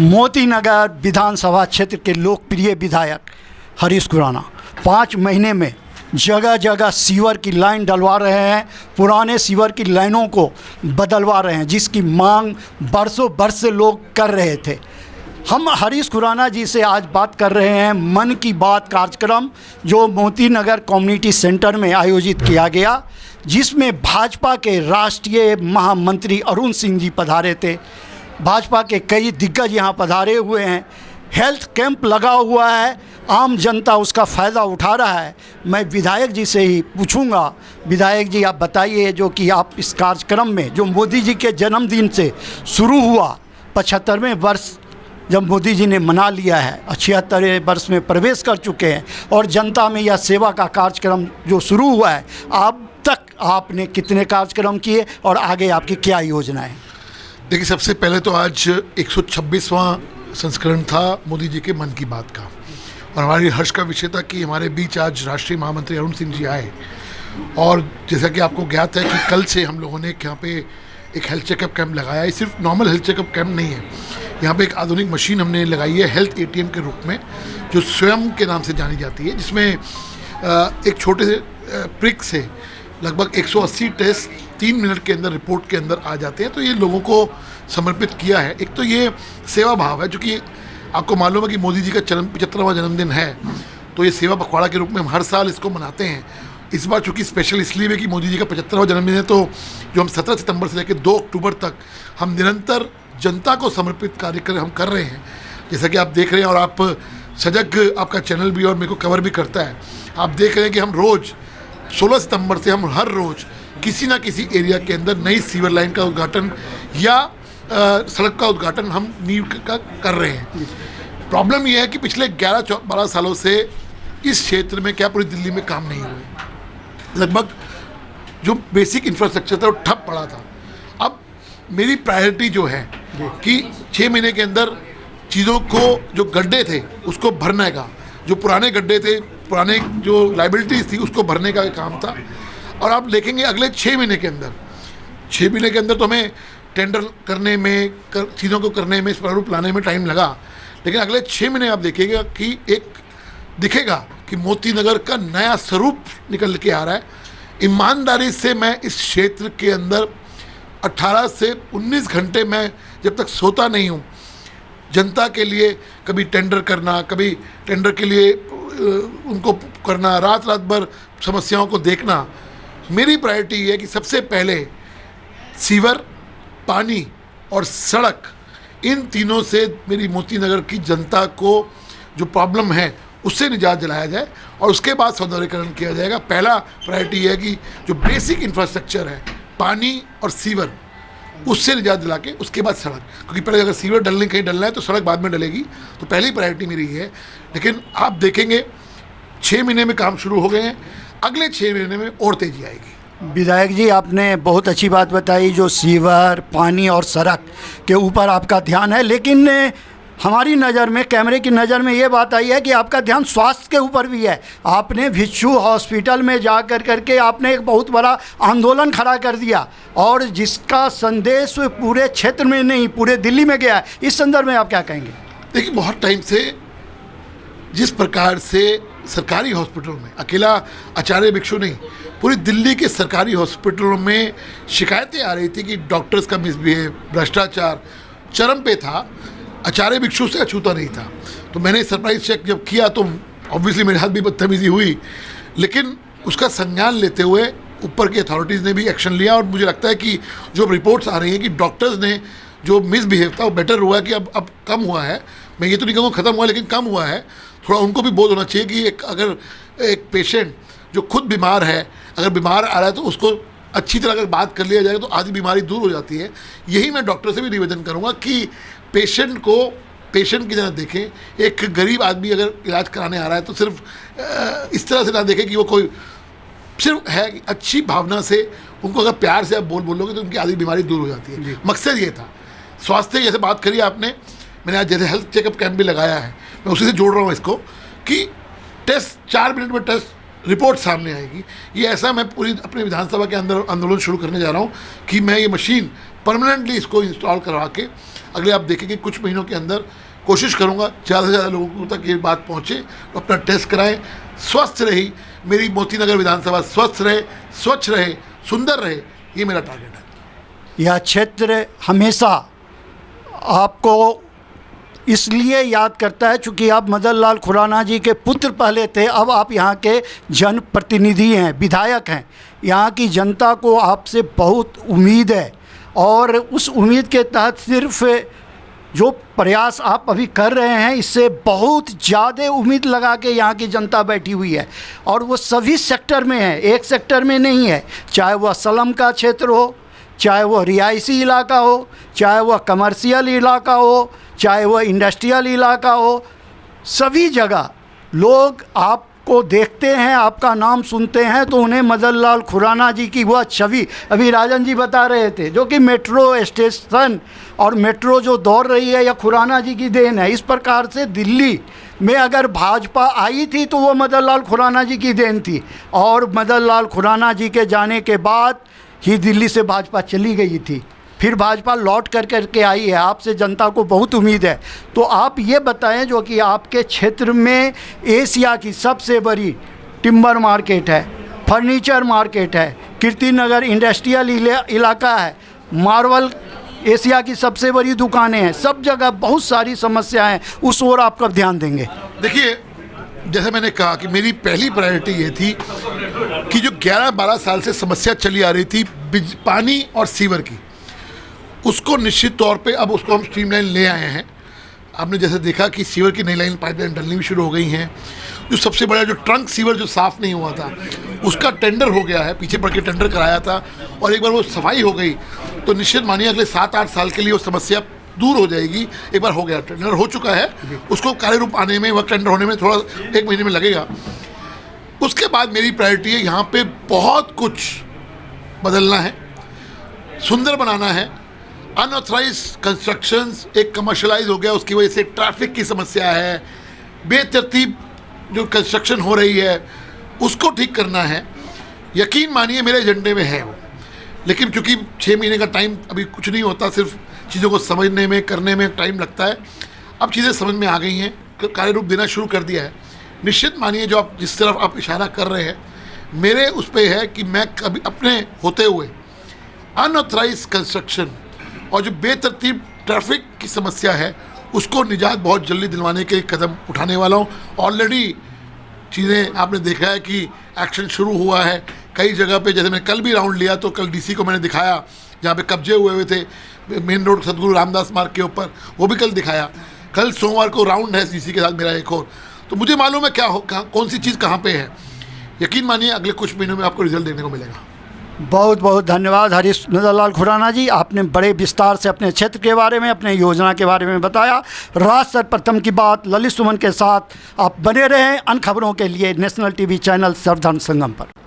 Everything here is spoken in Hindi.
मोती नगर विधानसभा क्षेत्र के लोकप्रिय विधायक हरीश खुराना 5 महीने में जगह जगह सीवर की लाइन डलवा रहे हैं, पुराने सीवर की लाइनों को बदलवा रहे हैं, जिसकी मांग बरसों बरस से लोग कर रहे थे। हम हरीश खुराना जी से आज बात कर रहे हैं मन की बात कार्यक्रम जो मोती नगर कम्युनिटी सेंटर में आयोजित किया गया, जिसमें भाजपा के राष्ट्रीय महामंत्री अरुण सिंह जी पधारे थे। भाजपा के कई दिग्गज यहाँ पधारे हुए हैं। हेल्थ कैंप लगा हुआ है, आम जनता उसका फ़ायदा उठा रहा है। मैं विधायक जी से ही पूछूंगा, विधायक जी आप बताइए, जो कि आप इस कार्यक्रम में जो मोदी जी के जन्मदिन से शुरू हुआ, 75वें वर्ष जब मोदी जी ने मना लिया है, 76वें वर्ष में प्रवेश कर चुके हैं और जनता में यह सेवा का कार्यक्रम जो शुरू हुआ है, अब तक आपने कितने कार्यक्रम किए और आगे आपकी क्या योजनाएं? देखिए, सबसे पहले तो आज 126वां संस्करण था मोदी जी के मन की बात का, और हमारी हर्ष का विषय था कि हमारे बीच आज राष्ट्रीय महामंत्री अरुण सिंह जी आए। और जैसा कि आपको ज्ञात है कि कल से हम लोगों ने यहाँ पे एक हेल्थ चेकअप कैंप लगाया है। सिर्फ नॉर्मल हेल्थ चेकअप कैंप नहीं है, यहाँ पे एक आधुनिक मशीन हमने लगाई है हेल्थ ATM के रूप में, जो स्वयं के नाम से जानी जाती है, जिसमें एक छोटे से प्रिक से लगभग 180 टेस्ट 3 मिनट के अंदर रिपोर्ट के अंदर आ जाते हैं। तो ये लोगों को समर्पित किया है। एक तो ये सेवा भाव है, जो कि आपको मालूम है कि मोदी जी का 75वां जन्मदिन है, तो ये सेवा पखवाड़ा के रूप में हम हर साल इसको मनाते हैं। इस बार चूँकि स्पेशल इसलिए है कि मोदी जी का 75वां जन्मदिन है, तो जो हम 17 सितंबर से लेकर 2 अक्टूबर तक हम निरंतर जनता को समर्पित कार्यक्रम हम कर रहे हैं। जैसा कि आप देख रहे हैं, और आप सजग आपका चैनल भी और मेरे को कवर भी करता है, आप देख रहे हैं कि हम रोज़ 16 सितंबर से हम हर रोज़ किसी ना किसी एरिया के अंदर नई सीवर लाइन का उद्घाटन या सड़क का उद्घाटन हम नींव का कर रहे हैं। प्रॉब्लम यह है कि पिछले 11-12 सालों से इस क्षेत्र में, क्या पूरी दिल्ली में, काम नहीं हुए। लगभग जो बेसिक इंफ्रास्ट्रक्चर था वो ठप पड़ा था। अब मेरी प्रायोरिटी जो है कि 6 महीने के अंदर चीज़ों को, जो गड्ढे थे उसको भरने का, जो पुराने गड्ढे थे, पुराने जो लाइबिलिटीज़ थी उसको भरने का काम था। और आप देखेंगे अगले 6 महीने के अंदर, 6 महीने के अंदर तो हमें टेंडर करने में, चीज़ों को करने में, प्रारूप लाने में टाइम लगा, लेकिन अगले 6 महीने आप देखिएगा कि एक दिखेगा कि मोती नगर का नया स्वरूप निकल के आ रहा है। ईमानदारी से मैं इस क्षेत्र के अंदर 18 से 19 घंटे मैं जब तक सोता नहीं हूँ, जनता के लिए कभी टेंडर करना, कभी टेंडर के लिए उनको करना, रात रात भर समस्याओं को देखना। मेरी प्रायोरिटी ये है कि सबसे पहले सीवर, पानी और सड़क, इन तीनों से मेरी मोती नगर की जनता को जो प्रॉब्लम है उससे निजात दिलाया जाए, और उसके बाद सौंदर्यीकरण किया जाएगा। पहला प्रायोरिटी ये है कि जो बेसिक इंफ्रास्ट्रक्चर है, पानी और सीवर, उससे निजात दिला के उसके बाद सड़क, क्योंकि पहले अगर सीवर डलने कहीं डलना है तो सड़क बाद में डलेगी। तो पहली प्रायोरिटी मेरी ये है। लेकिन आप देखेंगे 6 महीने में काम शुरू हो गए हैं, अगले 6 महीने में और तेज़ी आएगी। विधायक जी, आपने बहुत अच्छी बात बताई, जो सीवर, पानी और सड़क के ऊपर आपका ध्यान है, लेकिन हमारी नज़र में, कैमरे की नज़र में ये बात आई है कि आपका ध्यान स्वास्थ्य के ऊपर भी है। आपने भिक्षु हॉस्पिटल में जा करके आपने एक बहुत बड़ा आंदोलन खड़ा कर दिया, और जिसका संदेश पूरे क्षेत्र में नहीं, पूरे दिल्ली में गया है। इस संदर्भ में आप क्या कहेंगे? देखिए, बहुत टाइम से जिस प्रकार से सरकारी हॉस्पिटलों में, अकेला आचार्य भिक्षु नहीं, पूरी दिल्ली के सरकारी हॉस्पिटलों में शिकायतें आ रही थी कि डॉक्टर्स का मिसबिहेव, भ्रष्टाचार चरम पे था, आचार्य भिक्षु से अछूता नहीं था। तो मैंने सरप्राइज चेक जब किया तो ऑब्वियसली मेरे हाथ भी बदतमीजी हुई, लेकिन उसका संज्ञान लेते हुए ऊपर की अथॉरिटीज़ ने भी एक्शन लिया। और मुझे लगता है कि जो रिपोर्ट्स आ रही हैं कि डॉक्टर्स ने जो मिसबिहेव था वो बेटर हुआ है, कि अब कम हुआ है। मैं ये तो नहीं कहूँगा ख़त्म हुआ है, लेकिन कम हुआ है। थोड़ा उनको भी बोध होना चाहिए कि अगर एक पेशेंट जो खुद बीमार है, अगर बीमार आ रहा है तो उसको अच्छी तरह अगर बात कर लिया जाएगा तो आधी बीमारी दूर हो जाती है। यही मैं डॉक्टर से भी निवेदन करूँगा कि पेशेंट को पेशेंट की तरह देखें। एक गरीब आदमी अगर इलाज कराने आ रहा है तो सिर्फ इस तरह से ना देखें कि वो कोई सिर्फ है, अच्छी भावना से उनको अगर प्यार से आप बोलोगे तो उनकी आधी बीमारी दूर हो जाती है। मकसद ये था। स्वास्थ्य जैसे बात करी आपने, मैंने आज जैसे हेल्थ चेकअप कैंप भी लगाया है, मैं उसी से जोड़ रहा हूँ इसको कि टेस्ट 4 मिनट में टेस्ट रिपोर्ट सामने आएगी। ये ऐसा मैं पूरी अपनी विधानसभा के अंदर आंदोलन शुरू करने जा रहा हूँ कि मैं ये मशीन परमानेंटली इसको इंस्टॉल करवा के अगले आप देखेंगे कुछ महीनों के अंदर कोशिश करूँगा ज़्यादा से ज़्यादा लोगों तक ये बात पहुँचे, तो अपना टेस्ट कराएं, स्वस्थ रही मेरी मोतीनगर विधानसभा, स्वस्थ रहे, स्वच्छ रहे, सुंदर रहे, ये मेरा टारगेट है। यह क्षेत्र हमेशा आपको इसलिए याद करता है चूँकि आप मदन लाल खुराना जी के पुत्र पहले थे, अब आप यहाँ के जनप्रतिनिधि हैं, विधायक हैं। यहाँ की जनता को आपसे बहुत उम्मीद है और उस उम्मीद के तहत सिर्फ जो प्रयास आप अभी कर रहे हैं इससे बहुत ज़्यादा उम्मीद लगा के यहाँ की जनता बैठी हुई है और वो सभी सेक्टर में है, एक सेक्टर में नहीं है। चाहे वह स्लम का क्षेत्र हो, चाहे वह रिहायशी इलाका हो, चाहे वह कमर्शियल इलाका हो, चाहे वह इंडस्ट्रियल इलाका हो, सभी जगह लोग आपको देखते हैं, आपका नाम सुनते हैं तो उन्हें मदन लाल खुराना जी की वह छवि, अभी राजन जी बता रहे थे, जो कि मेट्रो स्टेशन और मेट्रो जो दौड़ रही है यह खुराना जी की देन है। इस प्रकार से दिल्ली में अगर भाजपा आई थी तो वो मदन लाल खुराना जी की देन थी और मदन लाल खुराना जी के जाने के बाद ही दिल्ली से भाजपा चली गई थी, फिर भाजपा लौट करके आई है। आपसे जनता को बहुत उम्मीद है। तो आप ये बताएं जो कि आपके क्षेत्र में एशिया की सबसे बड़ी टिम्बर मार्केट है, फर्नीचर मार्केट है, कीर्तिनगर इंडस्ट्रियल इलाका है, मार्बल एशिया की सबसे बड़ी दुकानें हैं, सब जगह बहुत सारी समस्याएं हैं, उस ओर आप कब ध्यान देंगे? देखिए, जैसे मैंने कहा कि मेरी पहली प्रायोरिटी ये थी कि जो 11-12 साल से समस्या चली आ रही थी पानी और सीवर की, उसको निश्चित तौर पे अब उसको हम स्ट्रीमलाइन ले आए हैं। आपने जैसे देखा कि सीवर की नई लाइन पाइपलाइन डलनी भी शुरू हो गई हैं। जो सबसे बड़ा जो ट्रंक सीवर जो साफ़ नहीं हुआ था उसका टेंडर हो गया है, पीछे पड़ के टेंडर कराया था और एक बार वो सफाई हो गई तो निश्चित मानिए अगले 7-8 साल के लिए वो समस्या दूर हो जाएगी। एक बार हो गया, टेंडर हो चुका है, उसको कार्य रूप आने में, वह टेंडर होने में थोड़ा 1 महीने में लगेगा। उसके बाद मेरी प्रायोरिटी है यहाँ पे बहुत कुछ बदलना है, सुंदर बनाना है। अनऑथराइज कंस्ट्रक्शंस एक कमर्शलाइज हो गया, उसकी वजह से ट्रैफिक की समस्या है, बेतरतीब जो कंस्ट्रक्शन हो रही है उसको ठीक करना है। यकीन मानिए मेरे एजेंडे में है वो, लेकिन चूँकि 6 महीने का टाइम अभी कुछ नहीं होता, सिर्फ चीज़ों को समझने में करने में टाइम लगता है। अब चीज़ें समझ में आ गई हैं, कार्य रूप देना शुरू कर दिया है। निश्चित मानिए जो आप जिस तरफ आप इशारा कर रहे हैं मेरे उस पर है कि मैं कभी अपने होते हुए अनऑथराइज कंस्ट्रक्शन और जो बेतरतीब ट्रैफिक की समस्या है उसको निजात बहुत जल्दी दिलवाने के कदम उठाने वाला हूँ। ऑलरेडी चीज़ें आपने देखा है कि एक्शन शुरू हुआ है कई जगह पे। जैसे मैंने कल भी राउंड लिया तो कल डीसी को मैंने दिखाया जहाँ पे कब्जे हुए थे मेन रोड सदगुरु रामदास मार्ग के ऊपर, वो भी कल दिखाया। कल सोमवार को राउंड है डीसी के साथ मेरा एक और, तो मुझे मालूम है कौन सी चीज़ कहाँ पे है। यकीन मानिए अगले कुछ महीनों में आपको रिजल्ट देखने को मिलेगा। बहुत बहुत धन्यवाद हरीश मदन लाल खुराना जी, आपने बड़े विस्तार से अपने क्षेत्र के बारे में, अपने योजना के बारे में बताया। राष्ट्र सर्वप्रथम की बात ललित सुमन के साथ आप बने रहें अन खबरों के लिए नेशनल टीवी चैनल सर्वधर्म संगम पर।